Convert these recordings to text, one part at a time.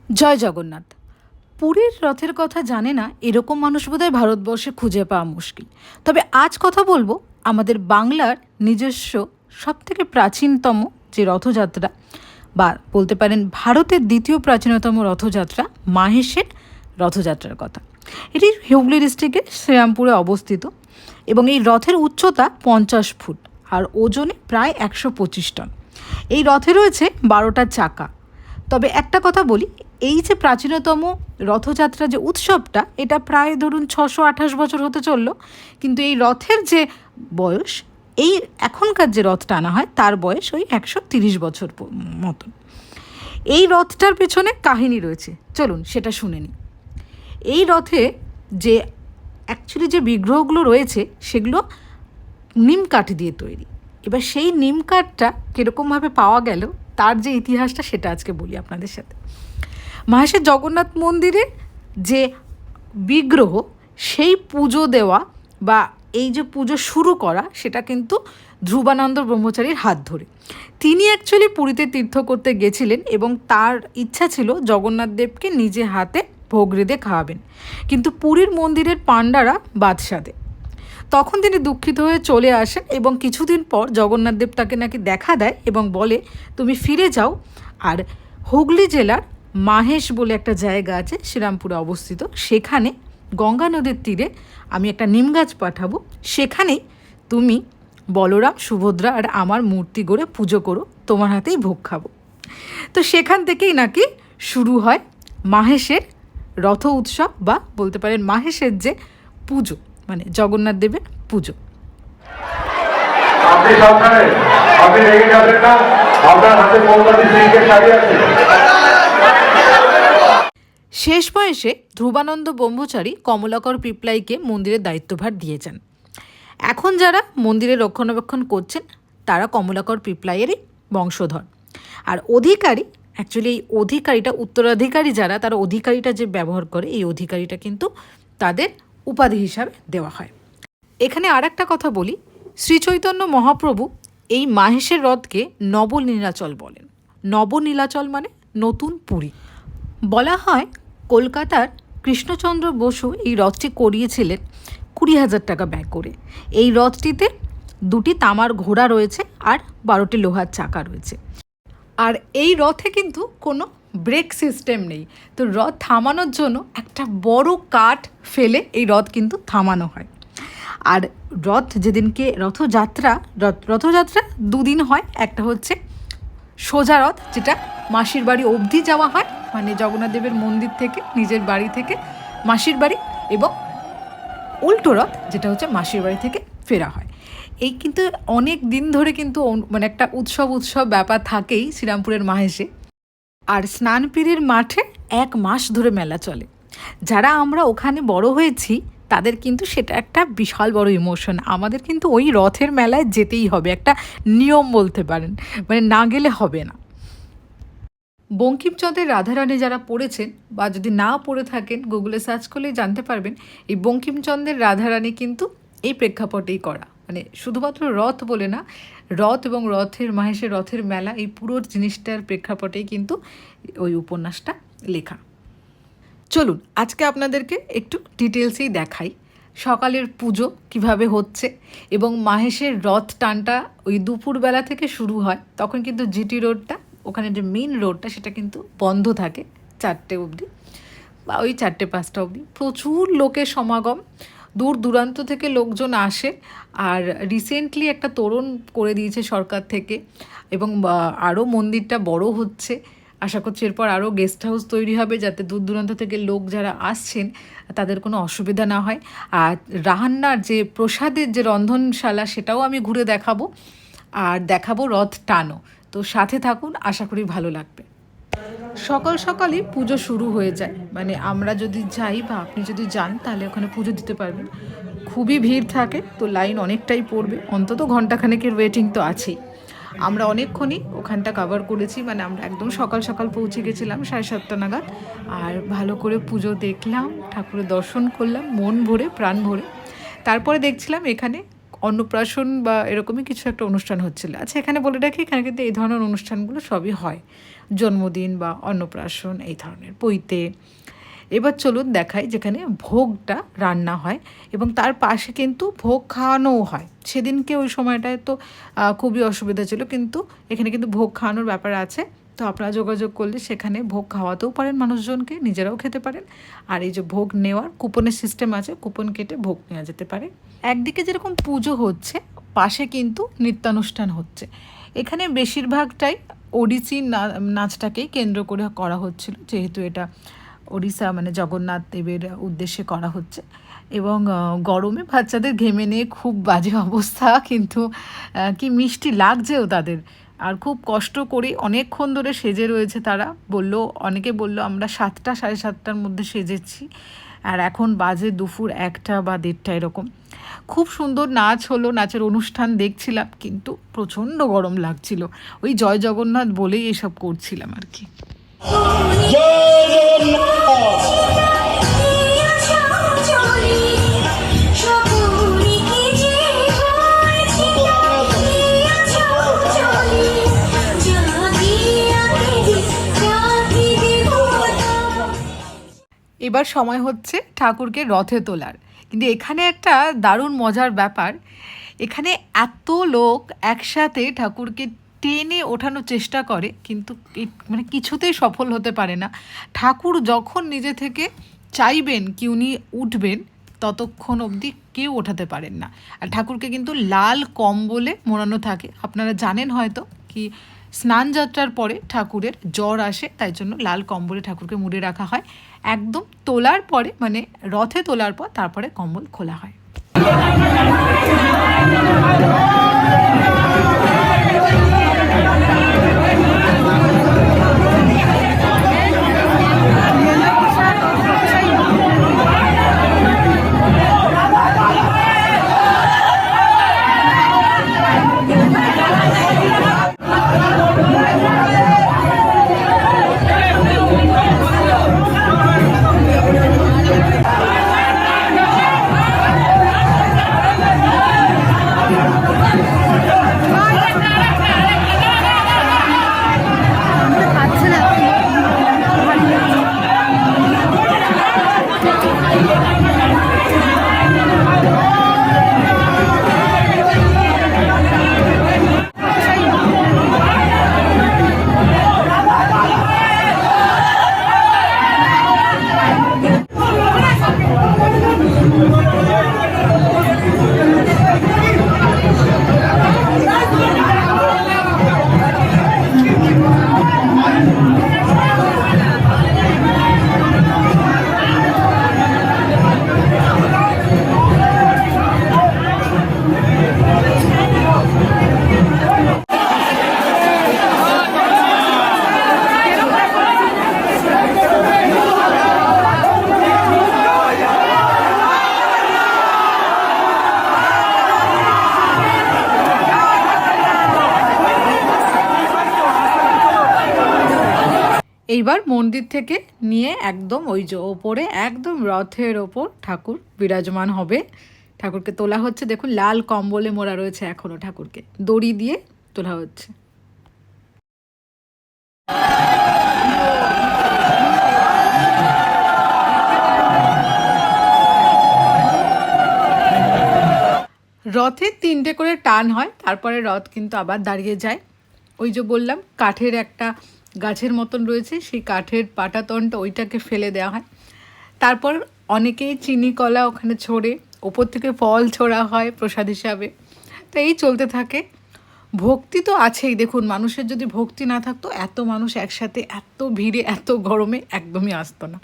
জয় জগন্নাথ। পুরীর রথের কথা জানে না এরকম মানুষ বোধহয় ভারতবর্ষে খুঁজে পাওয়া মুশকিল। তবে আজ কথা বলবো আমাদের বাংলার নিজস্ব সবথেকে প্রাচীনতম যে রথযাত্রা, বা বলতে পারেন ভারতের দ্বিতীয় প্রাচীনতম রথযাত্রা মাহেশের রথযাত্রার কথা। এটি হুগলি ডিস্ট্রিক্টের শ্রীরামপুরে অবস্থিত এবং এই রথের উচ্চতা 50 ফুট আর ওজনে প্রায় 125 টন। এই রথে রয়েছে 12টা চাকা। তবে একটা কথা বলি, এই যে প্রাচীনতম রথযাত্রা যে উৎসবটা, এটা প্রায় ধরুন 628 বছর হতে চললো, কিন্তু এই রথের যে বয়স, এই এখনকার যে রথ টানা হয় তার বয়স ওই 130 বছর মতন। এই রথটার পেছনে কাহিনী রয়েছে, চলুন সেটা শুনে নিই। এই রথে যে অ্যাকচুয়ালি যে বিগ্রহগুলো রয়েছে সেগুলো নিম কাঠ দিয়ে তৈরি। এবার সেই নিম কাঠটা কীরকমভাবে পাওয়া গেল তার যে ইতিহাসটা সেটা আজকে বলি আপনাদের সাথে। মাহেশের জগন্নাথ মন্দিরে যে বিগ্রহ, সেই পুজো দেওয়া বা এই যে পুজো শুরু করা, সেটা কিন্তু ধ্রুবানন্দ ব্রহ্মচারীর হাত ধরে। তিনি অ্যাকচুয়ালি পুরীতে তীর্থ করতে গেছিলেন এবং তার ইচ্ছা ছিল জগন্নাথ দেবকে নিজে হাতে ভোগ রেঁধে খাওয়াবেন, কিন্তু পুরীর মন্দিরের পাণ্ডারা বাদশা দেয়। তখন তিনি দুঃখিত হয়ে চলে আসেন এবং কিছুদিন পর জগন্নাথ দেব তাকে নাকি দেখা দেয় এবং বলে, তুমি ফিরে যাও, আর হুগলি জেলার মাহেশ বলে একটা জায়গা আছে শ্রীরামপুরে অবস্থিত, সেখানে গঙ্গা নদীর তীরে আমি একটা নিম গাছ পাঠাবো, সেখানেই তুমি বলরাম, সুভদ্রা আর আমার মূর্তি গড়ে পুজো করো, তোমার হাতেই ভোগ খাবো। তো সেখান থেকেই নাকি শুরু হয় মাহেশের রথ উৎসব, বা বলতে পারেন মাহেশের যে পুজো, মানে জগন্নাথ দেবের পুজো। আপনি সাবধানে, আপনি রেগে যাবেন না, আপনার হাতে মোমবাতি সিঙ্কের শাড়ি আছে। শেষ বয়সে ধ্রুবানন্দ ব্রহ্মচারী কমলাকর পিপলাইকে মন্দিরের দায়িত্বভার দিয়েছেন। এখন যারা মন্দিরের রক্ষণাবেক্ষণ করছেন তারা কমলাকর পিপলাইয়েরই বংশধর। আর অধিকারী, অ্যাকচুয়ালি এই অধিকারীটা, উত্তরাধিকারী যারা, তারা অধিকারীটা যে ব্যবহার করে, এই অধিকারীটা কিন্তু তাদের উপাধি হিসাবে দেওয়া হয়। এখানে আর একটা কথা বলি, শ্রীচৈতন্য মহাপ্রভু এই মাহেশের রথকে নবনীলাচল বলেন। নবনীলাচল মানে নতুন পুরী। বলা হয় কলকাতার কৃষ্ণচন্দ্র বসু এই রথটি করিয়েছিলেন 20,000 টাকা ব্যয় করে। এই রথটিতে 2টি তামার ঘোড়া রয়েছে আর 12টি লোহার চাকা রয়েছে। আর এই রথে কিন্তু কোনো ব্রেক সিস্টেম নেই, তো রথ থামানোর জন্য একটা বড় কাঠ ফেলে এই রথ কিন্তু থামানো হয়। আর রথ যেদিনকে রথযাত্রা 2 দিন হয়। একটা হচ্ছে সোজা রথ, যেটা মাসির বাড়ি অবধি যাওয়া হয়, মানে জগন্নাথ দেবের মন্দির থেকে নিজের বাড়ি থেকে মাসির বাড়ি, এবং উল্টো রথ যেটা হচ্ছে মাসির বাড়ি থেকে ফেরা হয়। এই কিন্তু অনেক দিন ধরে কিন্তু মানে একটা উৎসব ব্যাপার থাকেই শ্রীরামপুরের মাহেশে। আর স্নানপীরের মাঠে 1 মাস ধরে মেলা চলে। যারা আমরা ওখানে বড় হয়েছি তাদের কিন্তু সেটা একটা বিশাল বড় ইমোশন। আমাদের কিন্তু ওই রথের মেলায় যেতেই হবে, একটা নিয়ম বলতে পারেন, মানে না গেলে হবে না। বঙ্কিমচন্দ্রের রাধারানী যারা পড়েছেন বা যদি না পড়ে থাকেন, গুগলে সার্চ করলেই জানতে পারবেন এই বঙ্কিমচন্দ্রের রাধারানী কিন্তু এই প্রেক্ষাপটেই করা। মানে শুধুমাত্র রথ বলে না, রথ এবং রথের মাহেশের রথের মেলা, এই পুরো জিনিসটার প্রেক্ষাপটেই কিন্তু ওই উপন্যাসটা লেখা। চলুন আজকে আপনাদেরকে একটু ডিটেলসেই দেখাই সকালের পুজো কিভাবে হচ্ছে। এবং মাহেশের রথ টানটা ওই দুপুরবেলা থেকে শুরু হয়, তখন কিন্তু জিটি রোডটা, ওখানে যে মেন রোডটা, সেটা কিন্তু বন্ধ থাকে 4টে অবধি, বা ওই 4টে-5টা অবধি। প্রচুর লোকের সমাগম, দূর দূরান্ত থেকে লোকজন আসে। আর রিসেন্টলি একটা তোরণ করে দিয়েছে সরকার থেকে, এবং আরও মন্দিরটা বড় হচ্ছে। আশা করছি এরপর আরও গেস্ট হাউস তৈরি হবে, যাতে দূর দূরান্ত থেকে লোক যারা আসছেন তাদের কোনো অসুবিধা না হয়। আর রান্নার যে প্রসাদের যে রন্ধনশালা, সেটাও আমি ঘুরে দেখাবো, আর দেখাবো রথ টানো। তো সাথে থাকুন, আশা করি ভালো লাগবে। সকাল সকালই পুজো শুরু হয়ে যায়, মানে আমরা যদি যাই বা আপনি যদি যান তাহলে ওখানে পুজো দিতে পারবেন। খুবই ভিড় থাকে, তো লাইন অনেকটাই পড়বে, অন্তত ঘন্টাখানেকের ওয়েটিং তো আছেই। আমরা অনেকক্ষণই ওখানটা কভার করেছি, মানে আমরা একদম সকাল সকাল পৌঁছে গেছিলাম 7:30 নাগাদ। আর ভালো করে পুজো দেখলাম, ঠাকুরের দর্শন করলাম মন ভরে, প্রাণ ভরে। তারপরে দেখছিলাম এখানে অন্নপ্রাশন বা এরকমই কিছু একটা অনুষ্ঠান হচ্ছিল। আচ্ছা, এখানে বলে রাখি, এখানে কিন্তু এই ধরনের অনুষ্ঠানগুলো সবই হয়, জন্মদিন বা অন্নপ্রাশন এই ধরনের, পৈতে। এবার চলুন দেখাই যেখানে ভোগটা রান্না হয় এবং তার পাশে কিন্তু ভোগ খাওয়ানোও হয়। সেদিনকে ওই সময়টায় তো খুবই অসুবিধা ছিল, কিন্তু এখানে কিন্তু ভোগ খাওয়ানোর ব্যাপার আছে। তো আপনারা যোগাযোগ করলে সেখানে ভোগ খাওয়াতেও পারেন মানুষজনকে, নিজেরাও খেতে পারেন। আর এই যে ভোগ নেওয়ার কুপনের সিস্টেম আছে, কুপন কেটে ভোগ নেওয়া যেতে পারে। একদিকে যেরকম পুজো হচ্ছে, পাশে কিন্তু নৃত্যানুষ্ঠান হচ্ছে। এখানে বেশিরভাগটাই ওড়িশি নাচটাকেই কেন্দ্র করে করা হচ্ছিল, যেহেতু এটা ওড়িশা মানে জগন্নাথ দেবের উদ্দেশ্যে করা হচ্ছে। এবং গরমে বাচ্চাদের ঘেমে নিয়ে খুব বাজে অবস্থা, কিন্তু কি মিষ্টি লাগছেও তাদের। আর খুব কষ্ট করে অনেকক্ষণ ধরে সেজে রয়েছে তারা। অনেকে বললো আমরা 7টা 7:30টার মধ্যে সেজেছি, আর এখন বাজে দুপুর 1টা বা 1:30 এরকম। খুব সুন্দর নাচ হলো, নাচের অনুষ্ঠান দেখছিলাম, কিন্তু প্রচণ্ড গরম লাগছিল। ওই জয় জগন্নাথ বলেই এসব করছিলাম আর কি। এবার সময় হচ্ছে ঠাকুরকে রথে তোলার। কিন্তু এখানে একটা দারুণ মজার ব্যাপার, এখানে এত লোক একসাথে ঠাকুরকে টেনে ওঠানোর চেষ্টা করে, কিন্তু মানে কিছুতেই সফল হতে পারে না। ঠাকুর যখন নিজে থেকে চাইবেন কি উনি উঠবেন, ততক্ষণ অবধি কেউ ওঠাতে পারেন না। আর ঠাকুরকে কিন্তু লাল কম্বলে মোড়ানো থাকে। আপনারা জানেন হয়তো কি, স্নান যাত্রার পরে ঠাকুরের জ্বর আসে, তাই জন্য লাল কম্বলে ঠাকুরকে মুড়ে রাখা হয়। একদম তোলার পরে, মানে রথে তোলার পর তারপরে কম্বল খোলা হয়। এইবার মন্দির থেকে নিয়ে একদম ওই যে ওপরে, একদম রথের ওপর ঠাকুর বিরাজমান হবে। ঠাকুরকে তোলা হচ্ছে, দেখুন লাল কম্বলে মোড়া রয়েছে, এখনও ঠাকুরকে দড়ি দিয়ে তোলা হচ্ছে। রথে 3টে করে টান হয়, তারপরে রথ কিন্তু আবার দাঁড়িয়ে যায়। ওই যে বললাম কাঠের একটা গাছের মতন রয়েছে, সেই কাঠের পাটাতনটা ওইটাকে ফেলে দেওয়া হয়। তারপর অনেকেই চিনি কলা ওখানে ছোড়ে, ওপর থেকে ফল ছোড়া হয় প্রসাদ হিসাবে। তো এই চলতে থাকে। ভক্তি তো আছেই, দেখুন মানুষের যদি ভক্তি না থাকতো, এত মানুষ একসাথে এত ভিড়ে এত গরমে একদমই আসতো না।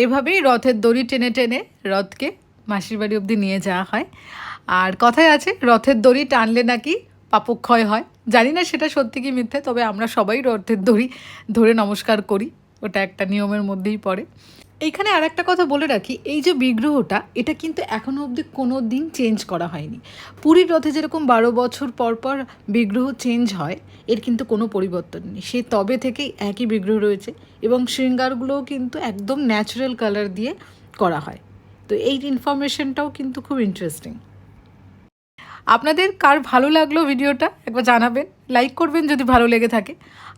এভাবেই রথের দড়ি টেনে টেনে রথকে মাসির বাড়ি অবধি নিয়ে যাওয়া হয়। আর কথায় আছে রথের দড়ি টানলে নাকি পাপক্ষয় হয়। জানি না সেটা সত্যি কি মিথ্যে, তবে আমরা সবাই রথের দড়ি ধরে নমস্কার করি, ওটা একটা নিয়মের মধ্যেই পড়ে। এইখানে আর একটা কথা বলে রাখি, এই যে বিগ্রহটা এটা কিন্তু এখনও অবধি কোনো দিন চেঞ্জ করা হয়নি। পুরীর রথে যেরকম 12 বছর পর পর বিগ্রহ চেঞ্জ হয়, এর কিন্তু কোনো পরিবর্তন নেই। সে তবে থেকেই একই বিগ্রহ রয়েছে এবং শৃঙ্গারগুলোও কিন্তু একদম ন্যাচারাল কালার দিয়ে করা হয়। তো এই ইনফরমেশনটাও কিন্তু খুব ইন্টারেস্টিং। আপনাদের কার ভালো লাগলো ভিডিওটা একবার জানাবেন, লাইক করবেন যদি ভালো লেগে থাকে।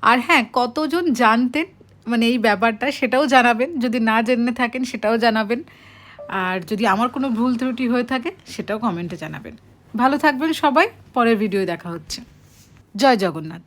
আর হ্যাঁ, কতজন জানতেন মানে এই ব্যাপারটা সেটাও জানাবেন, যদি না জেনে থাকেন সেটাও জানাবেন। আর যদি আমার কোনো ভুল ত্রুটি হয়ে থাকে সেটাও কমেন্টে জানাবেন। ভালো থাকবেন সবাই, পরের ভিডিও দেখা হচ্ছে। জয় জগন্নাথ।